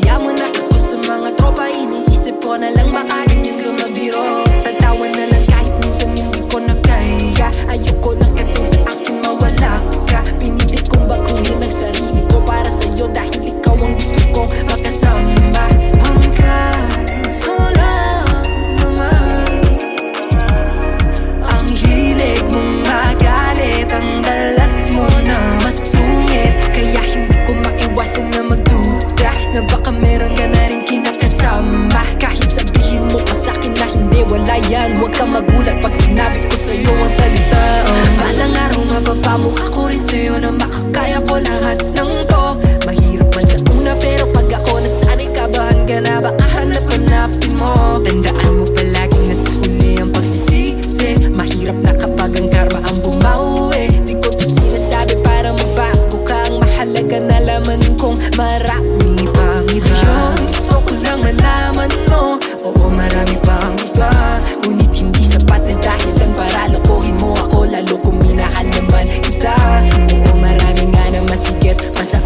Kaya mo na ako sa mga tropa, iniisip ko na lang baka ganyan ka mabiro. Tatawa na lang kahit minsan hindi ko na kaya. Ayoko na kasing sa akin mawala ka. Pinilit kong baguhin ang sarili ko para sa'yo, dahil ikaw ang gusto ko makasama. Hanggang sa lang naman ang hilig mong magalit, ang dalas mo na masungit. Kaya hindi ko maiwasan na magduda na baka meron ka na rin kinakasama. Kahit sabihin mo pa sa'kin na hindi, wala yan. Huwag kang magulat pag sinabi ko sa'yo ang salita. Balang araw mapapamukha ko rin sa'yo na makakaya ko lahat ng